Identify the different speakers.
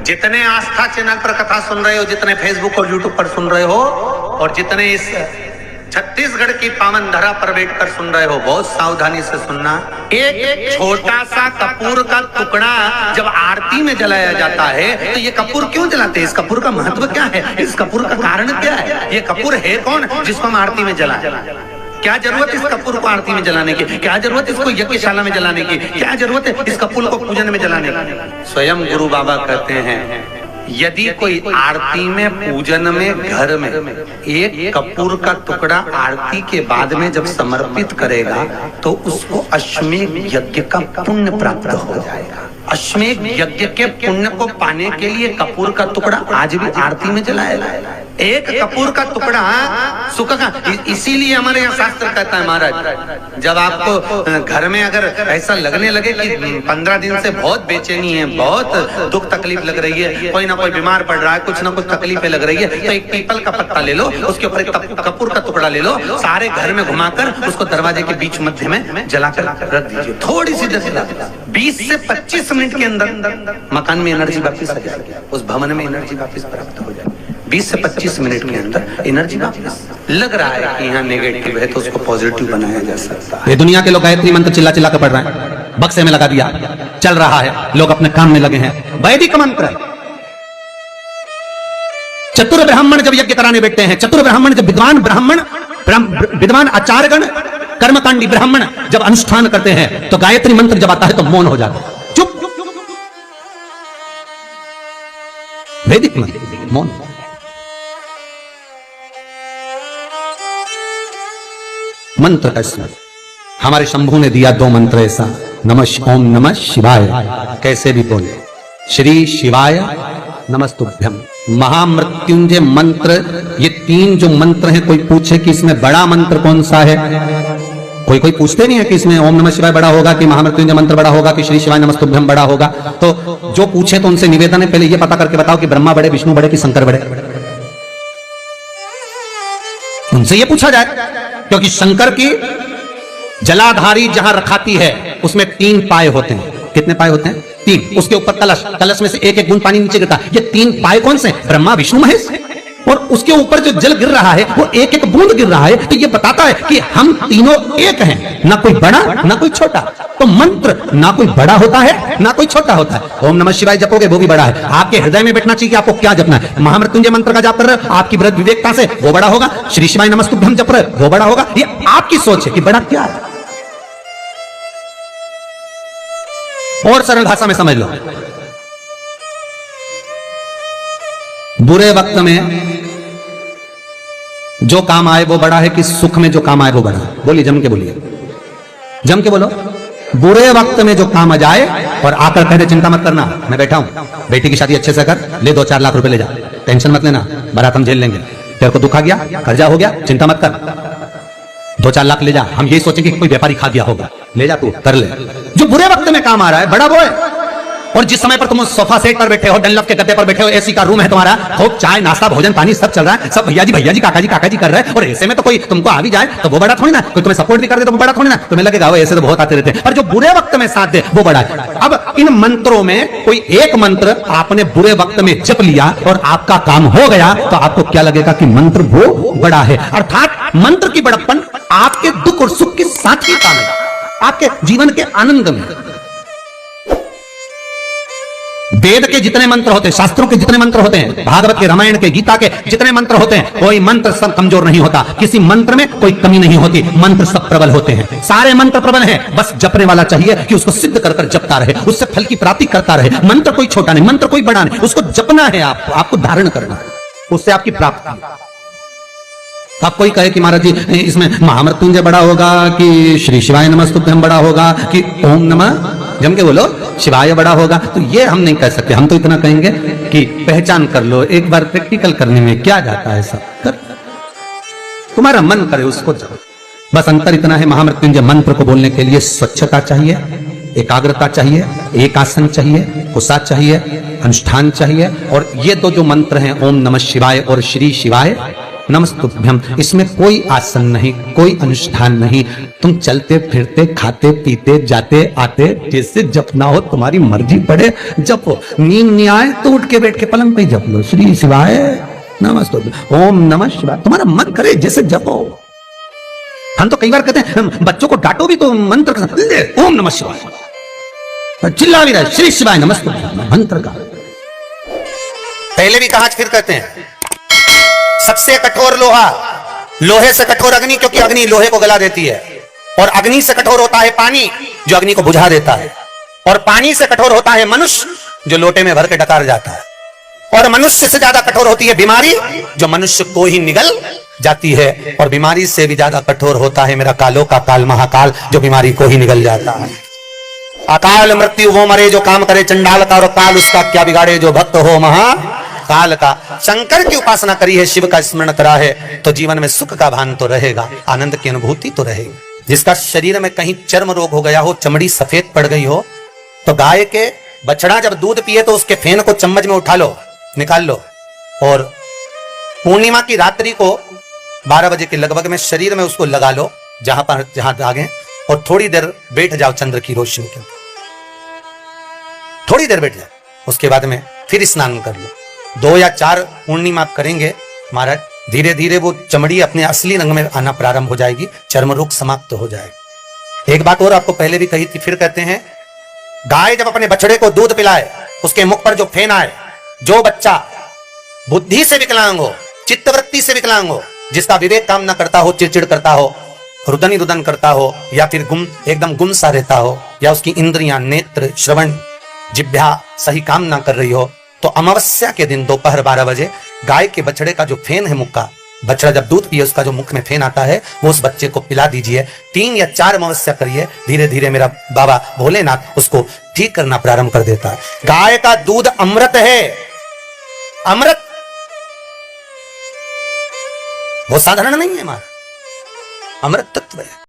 Speaker 1: जितने आस्था चैनल पर कथा सुन रहे हो, जितने फेसबुक और यूट्यूब पर सुन रहे हो, और जितने इस छत्तीसगढ़ की पावन धरा पर बैठकर सुन रहे हो, बहुत सावधानी से सुनना। एक छोटा सा कपूर का टुकड़ा जब आरती में जलाया जाता है तो ये कपूर क्यों जलाते हैं? इस कपूर का महत्व क्या है? इस कपूर का कारण क्या है? ये कपूर है कौन जिसको हम आरती में जलाएं? क्या जरूरत इस कपूर को आरती में जलाने की? क्या जरूरत इसको यज्ञशाला में जलाने की? क्या जरूरत है इस कपूर को पूजन में जलाने की? स्वयं गुरु बाबा कहते हैं, यदि कोई आरती में, पूजन में, घर में एक कपूर का टुकड़ा आरती के बाद में जब समर्पित करेगा तो उसको अश्वमेध यज्ञ का पुण्य प्राप्त हो जाएगा। अश्वमेध यज्ञ के पुण्य को पाने के लिए कपूर का टुकड़ा आज भी आरती में जलाया जाएगा। एक कपूर का टुकड़ा सुख का, इसीलिए हमारे यहाँ शास्त्र कहता है महाराज, जब आपको घर में अगर ऐसा लगने लगे कि 15 दिन से बहुत बेचैनी है, बहुत दुख तकलीफ लग रही है, कोई ना कोई बीमार पड़ रहा है, कुछ ना कुछ तकलीफें लग रही है, तो एक पीपल का पत्ता ले लो, उसके ऊपर एक कपूर का टुकड़ा ले लो, सारे घर में घुमाकर उसको दरवाजे के बीच मध्य में जलाकर रख दीजिए। थोड़ी सी देर 20 से 25 मिनट के अंदर मकान में एनर्जी वापिस आ जाएगी, उस भवन में एनर्जी वापिस प्राप्त हो जाएगी। 20 से 25 मिनट के अंदर एनर्जी वापस। लग रहा है कि यहाँ नेगेटिव है तो उसको पॉजिटिव बनाया जा सकता है।
Speaker 2: ये दुनिया के लोग गायत्री मंत्र चिल्ला चिल्ला कर पढ़ रहे हैं, बक्से में लगा दिया, चल रहा है, लोग अपने काम में लगे हैं। वैदिक मंत्र, चतुर ब्राह्मण जब यज्ञ कराने बैठते हैं, चतुर ब्राह्मण जब विद्वान ब्राह्मण, विद्वान आचार्यगण, कर्मकांडी ब्राह्मण जब अनुष्ठान करते हैं तो गायत्री मंत्र जब आता है तो मौन हो जाता है, चुप। वैदिक मंत्र मौन। मंत्र का स्मरण, हमारे शंभू ने दिया 2 मंत्र ऐसा, ओम नमः शिवाय, कैसे भी बोले, श्री शिवाय नमस्तुभ्यम। महामृत्युंजय मंत्र, ये 3 जो मंत्र हैं, कोई पूछे कि इसमें बड़ा मंत्र कौन सा है? कोई पूछते नहीं है कि इसमें ओम नमः शिवाय बड़ा होगा कि महामृत्युंजय मंत्र बड़ा होगा कि श्री शिवाय नमस्तुभ्यम बड़ा होगा। तो जो पूछे तो उनसे निवेदन है, पहले ये पता करके बताओ कि ब्रह्मा बड़े, विष्णु बड़े कि शंकर बड़े? उनसे ये पूछा जाए, क्योंकि शंकर की जलाधारी जहां रखाती है उसमें 3 पाए होते हैं। कितने पाए होते हैं? 3। उसके ऊपर कलश, कलश में से एक एक बूंद पानी नीचे गिरता है। ये 3 पाए कौन से? ब्रह्मा विष्णु महेश। और उसके ऊपर जो जल गिर रहा है वो एक एक बूंद गिर रहा है, तो ये बताता है कि हम तीनों एक हैं, ना कोई बड़ा ना कोई छोटा। तो मंत्र ना कोई बड़ा होता है ना कोई छोटा होता है। ओम नमः शिवाय जपोगे वो भी बड़ा है, आपके हृदय में बैठना चाहिए कि आपको क्या जपना है। महामृत्युंजय मंत्र का जाप कर रहे हो, आपकी वृद्ध विवेकता से वो बड़ा होगा। श्री शिवाय नमस्तुभ्यम जप रहे हो वो बड़ा होगा। ये आपकी सोच है कि बड़ा क्या है। और सरल भाषा में समझ लो, बुरे वक्त में जो काम आए वो बड़ा है कि सुख में जो काम आए वो बड़ा है? बोलिए, जम के बोलिए, जम के बोलो। बुरे वक्त में जो काम आ जाए और आकर कह दे चिंता मत करना, मैं बैठा हूं, बेटी की शादी अच्छे से कर ले, 2-4 लाख रुपए ले जा, टेंशन मत लेना, बारात हम झेल लेंगे, तेरे को दुख आ गया, कर्जा हो गया, चिंता मत कर, 2-4 लाख ले जा, हम यही सोचेंगे कि कोई व्यापारी खा गया होगा, ले जा तू कर ले। जो बुरे वक्त में काम आ रहा है बड़ा वो है। और जिस समय पर तुम सोफा सेट पर बैठे हो, डनलप के गद्दे पर बैठे हो, एसी का रूम है तुम्हारा, खूब चाय नाश्ता भोजन पानी सब चल रहा है, सब भैया जी काका जी कर रहे हैं, और ऐसे में तो कोई तुमको आ भी जाए तो वो बड़ा थोड़ी ना, कोई तुम्हें सपोर्ट भी कर दे तो वो बड़ा थोड़ी ना, तुम्हें लगेगा वो ऐसे तो बहुत आते रहते हैं। पर जो बुरे वक्त में साथ दे वो बड़ा है। अब इन मंत्रों में कोई एक मंत्र आपने बुरे वक्त में जप लिया और आपका काम हो गया, तो आपको क्या लगेगा कि मंत्र वो बड़ा है। अर्थात मंत्र की बड़प्पन आपके दुख और सुख के साथ ही काम है, आपके जीवन के आनंद में। वेद के जितने मंत्र होते हैं, शास्त्रों के जितने मंत्र होते हैं, भागवत के, रामायण के, गीता के जितने मंत्र होते हैं, कोई मंत्र सब कमजोर नहीं होता, किसी मंत्र में कोई कमी नहीं होती, मंत्र सब प्रबल होते हैं, सारे मंत्र प्रबल हैं। बस जपने वाला चाहिए कि उसको सिद्ध कर कर जपता रहे, उससे फल की प्राप्ति करता रहे। मंत्र कोई छोटा नहीं, मंत्र कोई बड़ा नहीं, उसको जपना है, आपको धारण करना है, उससे आपकी प्राप्ति। अब कोई कहे कि महाराज जी इसमें महामृत्युंजय बड़ा होगा कि श्री शिवाय नमस्तुभ्यम बड़ा होगा कि ओम नमः जम के बोलो शिवाय बड़ा होगा, तो ये हम नहीं कह सकते। हम तो इतना कहेंगे कि पहचान कर लो, एक बार प्रैक्टिकल करने में क्या जाता है, सब कर, तुम्हारा मन करे उसको जाओ। बस अंतर इतना है, महामृत्युंजय मंत्र को बोलने के लिए स्वच्छता चाहिए, एकाग्रता चाहिए, एक आसन चाहिए, कुशा चाहिए, अनुष्ठान चाहिए। और ये 2 जो मंत्र हैं ओम नमः शिवाय और श्री शिवाय, नमस्तुभ्यम। इसमें कोई आसन नहीं, कोई अनुष्ठान नहीं। तुम चलते फिरते खाते पीते जाते आते जैसे जपना हो तुम्हारी मर्जी पड़े जपो। नींद नहीं आए तो उठ के बैठ के पलंग पे जप लो, श्री शिवाय नमस्तुभ्यम, ओम नमः शिवाय। तुम्हारा मन करे जैसे जपो। हम तो कई बार कहते हैं बच्चों को डांटो भी तो मंत्र ओम नमः शिवाय, चिल्ला भी रहे श्री शिवाय नमस्तुभ्यम मंत्र का।
Speaker 1: पहले भी कहा, फिर कहते हैं, सबसे कठोर लोहा, लोहे से कठोर अग्नि, क्योंकि अग्नि लोहे को गला देती है। और अग्नि से कठोर होता है पानी, जो अग्नि को बुझा देता है। और पानी से कठोर होता है मनुष्य, जो लोटे में भर के डकार जाता है। और मनुष्य से ज्यादा कठोर होती है बीमारी, जो मनुष्य को ही निगल जाती है। और बीमारी से भी ज्यादा कठोर होता है मेरा कालो का काल महाकाल, जो बीमारी को ही निगल जाता है। अकाल मृत्यु वो मरे जो काम करे चंडाल का, और काल उसका क्या बिगाड़े जो भक्त हो महाकाल का। शंकर की उपासना करी है, शिव का स्मरण करा है, तो जीवन में सुख का भान तो रहेगा, आनंद की अनुभूति तो रहेगी। जिसका शरीर में कहीं चर्म रोग हो गया हो, चमड़ी सफेद पड़ गई हो, तो गाय के बछड़ा जब दूध पिए तो उसके फेन को चम्मच में उठा लो, निकाल लो, और पूर्णिमा की रात्रि को 12 बजे के लगभग में शरीर में उसको लगा लो, जहां दागे, और थोड़ी देर बैठ जाओ चंद्र की रोशनी के, थोड़ी देर बैठ जाओ। उसके बाद में फिर स्नान कर लो। 2 या 4 पूर्णिमा आप करेंगे महाराज, धीरे धीरे वो चमड़ी अपने असली रंग में आना प्रारंभ हो जाएगी, चर्म रोग समाप्त हो जाएगा। एक बात और आपको पहले भी कही थी, फिर कहते हैं, गाय जब अपने बछड़े को दूध पिलाए, उसके मुख पर जो फेन आए, जो बच्चा बुद्धि से विकलांग हो, चित्तवृत्ति से विकलांग हो, जिसका विवेक काम न करता हो, चिड़चिड़ करता हो, रुदन रुदन करता हो, या फिर एकदम गुम सा रहता हो, या उसकी इंद्रियां नेत्र श्रवण जिह्वा सही काम ना कर रही हो, तो अमावस्या के दिन दोपहर 12 बजे गाय के बछड़े का जो फेन है मुख का, बछड़ा जब दूध पिए उसका जो मुख में फेन आता है, वो उस बच्चे को पिला दीजिए। 3 या 4 अमावस्या करिए, धीरे धीरे मेरा बाबा भोलेनाथ उसको ठीक करना प्रारंभ कर देता है। गाय का दूध अमृत है, अमृत, वो साधारण नहीं है, हमारा अमृत तत्व है।